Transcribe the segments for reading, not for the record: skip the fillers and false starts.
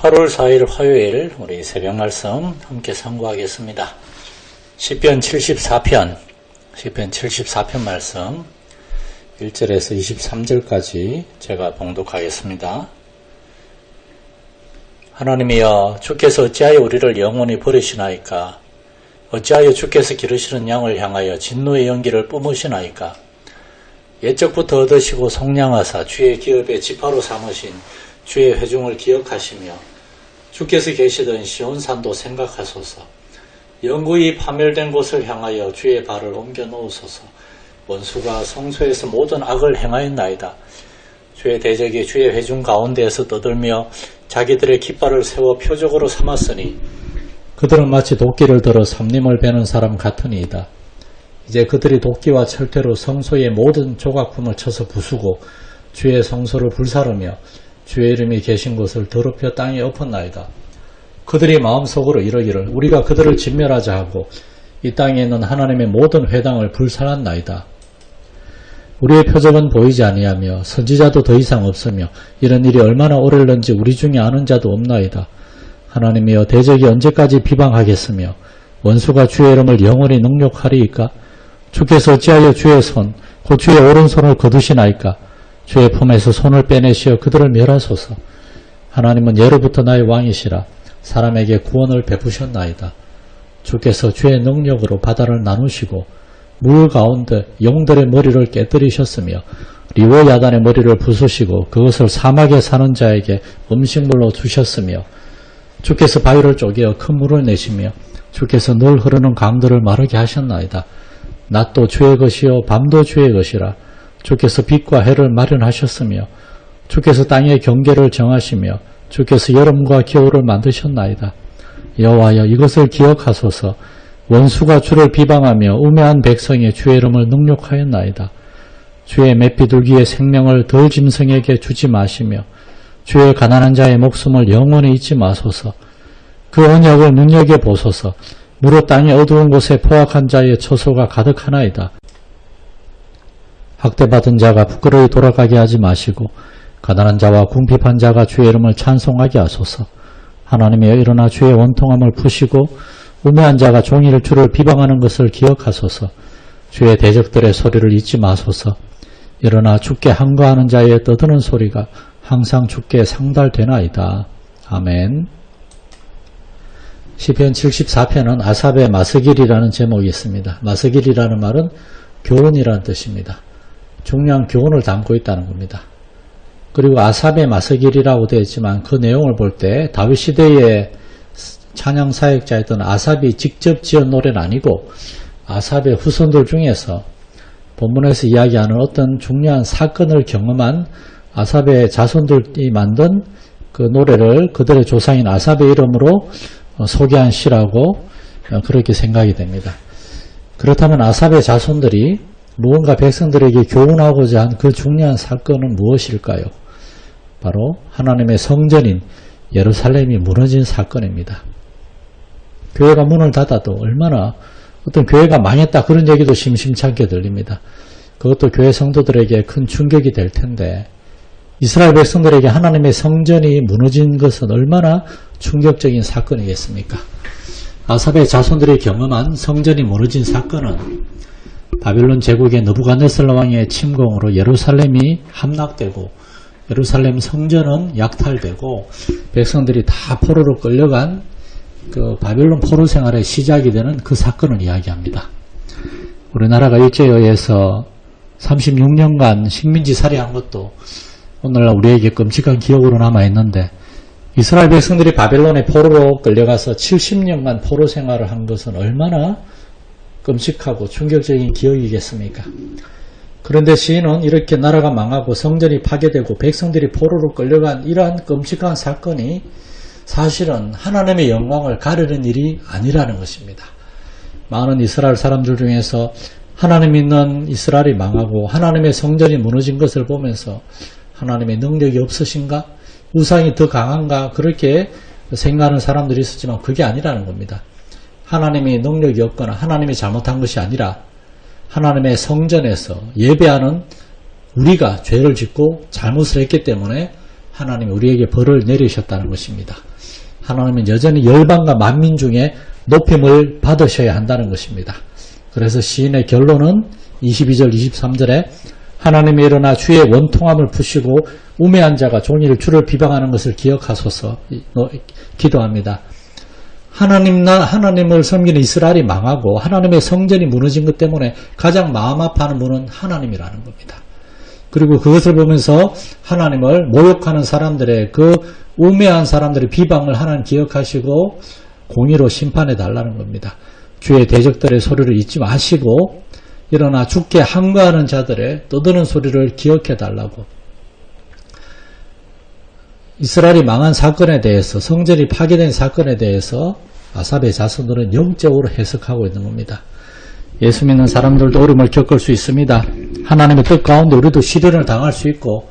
8월 4일 화요일 우리 새벽 말씀 함께 상고하겠습니다. 시편 74편 말씀 1절에서 23절까지 제가 봉독하겠습니다. 하나님이여, 주께서 어찌하여 우리를 영원히 버리시나이까? 어찌하여 주께서 기르시는 양을 향하여 진노의 연기를 뿜으시나이까? 옛적부터 얻으시고 속량하사 주의 기업의 지파로 삼으신 주의 회중을 기억하시며 주께서 계시던 시온산도 생각하소서. 영구히 파멸된 곳을 향하여 주의 발을 옮겨 놓으소서. 원수가 성소에서 모든 악을 행하였나이다. 주의 대적이 주의 회중 가운데에서 떠들며 자기들의 깃발을 세워 표적으로 삼았으니 그들은 마치 도끼를 들어 삼림을 베는 사람 같으니이다. 이제 그들이 도끼와 철퇴로 성소의 모든 조각품을 쳐서 부수고 주의 성소를 불사르며 주의 이름이 계신 곳을 더럽혀 땅에 엎었나이다. 그들이 마음속으로 이러기를 우리가 그들을 진멸하자 하고 이 땅에 있는 하나님의 모든 회당을 불살랐나이다. 우리의 표적은 보이지 아니하며 선지자도 더 이상 없으며 이런 일이 얼마나 오래는지 우리 중에 아는 자도 없나이다. 하나님이여, 대적이 언제까지 비방하겠으며 원수가 주의 이름을 영원히 능욕하리이까? 주께서 어찌하여 주의 손, 곧 주의 오른손을 거두시나이까? 주의 품에서 손을 빼내시어 그들을 멸하소서. 하나님은 예로부터 나의 왕이시라. 사람에게 구원을 베푸셨나이다. 주께서 주의 능력으로 바다를 나누시고 물 가운데 용들의 머리를 깨뜨리셨으며 리워야단의 머리를 부수시고 그것을 사막에 사는 자에게 음식물로 주셨으며 주께서 바위를 쪼개어 큰 물을 내시며 주께서 늘 흐르는 강들을 마르게 하셨나이다. 낮도 주의 것이요 밤도 주의 것이라. 주께서 빛과 해를 마련하셨으며 주께서 땅의 경계를 정하시며 주께서 여름과 겨울을 만드셨나이다. 여호와여, 이것을 기억하소서. 원수가 주를 비방하며 우매한 백성이 주의 이름을 능욕하였나이다. 주의 맷비둘기의 생명을 덜 짐승에게 주지 마시며 주의 가난한 자의 목숨을 영원히 잊지 마소서. 그 언약을 눈여겨보소서. 무릇 땅의 어두운 곳에 포악한 자의 처소가 가득하나이다. 학대받은 자가 부끄러이 돌아가게 하지 마시고 가난한 자와 궁핍한 자가 주의 이름을 찬송하게 하소서. 하나님이여, 일어나 주의 원통함을 푸시고 우매한 자가 종일 주를 비방하는 것을 기억하소서. 주의 대적들의 소리를 잊지 마소서. 일어나 주께 항거하는 자의 떠드는 소리가 항상 주께 상달되나이다. 아멘. 시편 74편은 아삽의 마스길이라는 제목이 있습니다. 마스길이라는 말은 교훈이라는 뜻입니다. 중요한 교훈을 담고 있다는 겁니다. 그리고 아삽의 마스길이라고 되어 있지만 그 내용을 볼 때 다윗 시대의 찬양 사역자였던 아삽이 직접 지은 노래는 아니고 아삽의 후손들 중에서 본문에서 이야기하는 어떤 중요한 사건을 경험한 아삽의 자손들이 만든 그 노래를 그들의 조상인 아삽의 이름으로 소개한 시라고 그렇게 생각이 됩니다. 그렇다면 아삽의 자손들이 무언가 백성들에게 교훈하고자 한 그 중요한 사건은 무엇일까요? 바로 하나님의 성전인 예루살렘이 무너진 사건입니다. 교회가 문을 닫아도 얼마나 어떤 교회가 망했다 그런 얘기도 심심찮게 들립니다. 그것도 교회 성도들에게 큰 충격이 될 텐데 이스라엘 백성들에게 하나님의 성전이 무너진 것은 얼마나 충격적인 사건이겠습니까? 아삽의 자손들이 경험한 성전이 무너진 사건은 바빌론 제국의 느부갓네살 왕의 침공으로 예루살렘이 함락되고 예루살렘 성전은 약탈되고 백성들이 다 포로로 끌려간 그 바빌론 포로 생활의 시작이 되는 그 사건을 이야기합니다. 우리나라가 일제에 의해서 36년간 식민지 살해한 것도 오늘날 우리에게 끔찍한 기억으로 남아있는데 이스라엘 백성들이 바벨론의 포로로 끌려가서 70년간 포로 생활을 한 것은 얼마나 끔찍하고 충격적인 기억이겠습니까? 그런데 시인은 이렇게 나라가 망하고 성전이 파괴되고 백성들이 포로로 끌려간 이러한 끔찍한 사건이 사실은 하나님의 영광을 가르는 일이 아니라는 것입니다. 많은 이스라엘 사람들 중에서 하나님 믿는 이스라엘이 망하고 하나님의 성전이 무너진 것을 보면서 하나님의 능력이 없으신가? 우상이 더 강한가? 그렇게 생각하는 사람들이 있었지만 그게 아니라는 겁니다. 하나님이 능력이 없거나 하나님이 잘못한 것이 아니라 하나님의 성전에서 예배하는 우리가 죄를 짓고 잘못을 했기 때문에 하나님이 우리에게 벌을 내리셨다는 것입니다. 하나님은 여전히 열방과 만민 중에 높임을 받으셔야 한다는 것입니다. 그래서 시인의 결론은 22절 23절에 하나님이 일어나 주의 원통함을 푸시고 우매한 자가 종일 주를 비방하는 것을 기억하소서 기도합니다. 하나님을 섬기는 이스라엘이 망하고 하나님의 성전이 무너진 것 때문에 가장 마음 아파하는 분은 하나님이라는 겁니다. 그리고 그것을 보면서 하나님을 모욕하는 사람들의 그 우매한 사람들의 비방을 하나님 기억하시고 공의로 심판해 달라는 겁니다. 주의 대적들의 소리를 잊지 마시고 일어나 주께 항거하는 자들의 떠드는 소리를 기억해 달라고. 이스라엘이 망한 사건에 대해서, 성전이 파괴된 사건에 대해서 아삽의 자손들은 영적으로 해석하고 있는 겁니다. 예수 믿는 사람들도 어려움을 겪을 수 있습니다. 하나님의 뜻 가운데 우리도 시련을 당할 수 있고,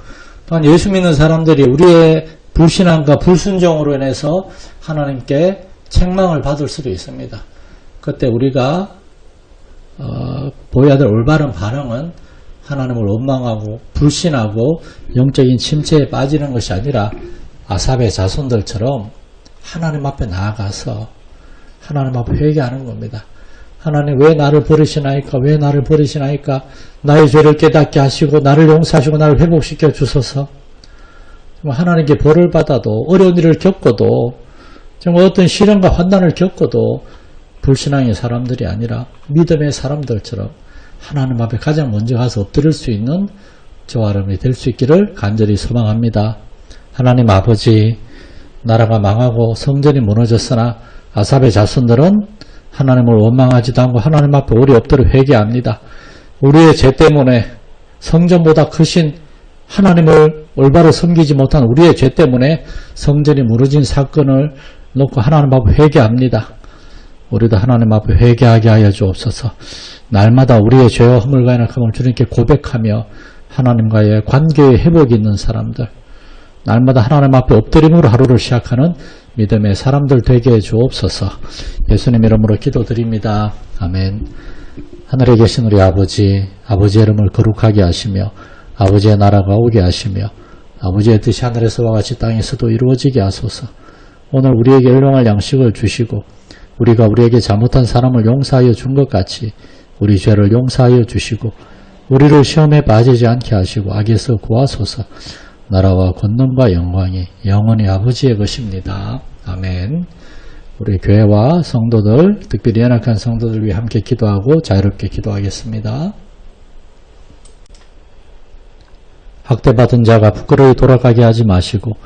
또한 예수 믿는 사람들이 우리의 불신앙과 불순종으로 인해서 하나님께 책망을 받을 수도 있습니다. 그때 우리가 보여야 될 올바른 반응은 하나님을 원망하고 불신하고 영적인 침체에 빠지는 것이 아니라 아삽의 자손들처럼 하나님 앞에 나아가서 하나님 앞에 회개하는 겁니다. 하나님 왜 나를 버리시나이까? 왜 나를 버리시나이까? 나의 죄를 깨닫게 하시고 나를 용서하시고 나를 회복시켜 주소서. 하나님께 벌을 받아도 어려운 일을 겪어도 정말 어떤 시련과 환난을 겪어도 불신앙의 사람들이 아니라 믿음의 사람들처럼 하나님 앞에 가장 먼저 가서 엎드릴 수 있는 저와 여러분이 될 수 있기를 간절히 소망합니다. 하나님 아버지, 나라가 망하고 성전이 무너졌으나 아삽의 자손들은 하나님을 원망하지도 않고 하나님 앞에 오래 엎드려 회개합니다. 우리의 죄 때문에 성전보다 크신 하나님을 올바로 섬기지 못한 우리의 죄 때문에 성전이 무너진 사건을 놓고 하나님 앞에 회개합니다. 우리도 하나님 앞에 회개하게 하여 주옵소서. 날마다 우리의 죄와 허물과 연약함을 주님께 고백하며 하나님과의 관계의 회복이 있는 사람들, 날마다 하나님 앞에 엎드림으로 하루를 시작하는 믿음의 사람들 되게 해 주옵소서. 예수님 이름으로 기도드립니다. 아멘. 하늘에 계신 우리 아버지, 아버지의 이름을 거룩하게 하시며 아버지의 나라가 오게 하시며 아버지의 뜻이 하늘에서와 같이 땅에서도 이루어지게 하소서. 오늘 우리에게 일용할 양식을 주시고 우리가 우리에게 잘못한 사람을 용서하여 준 것 같이 우리 죄를 용서하여 주시고 우리를 시험에 빠지지 않게 하시고 악에서 구하소서. 나라와 권능과 영광이 영원히 아버지의 것입니다. 아멘. 우리 교회와 성도들, 특별히 연약한 성도들 위해 함께 기도하고 자유롭게 기도하겠습니다. 학대받은 자가 부끄러이 돌아가게 하지 마시고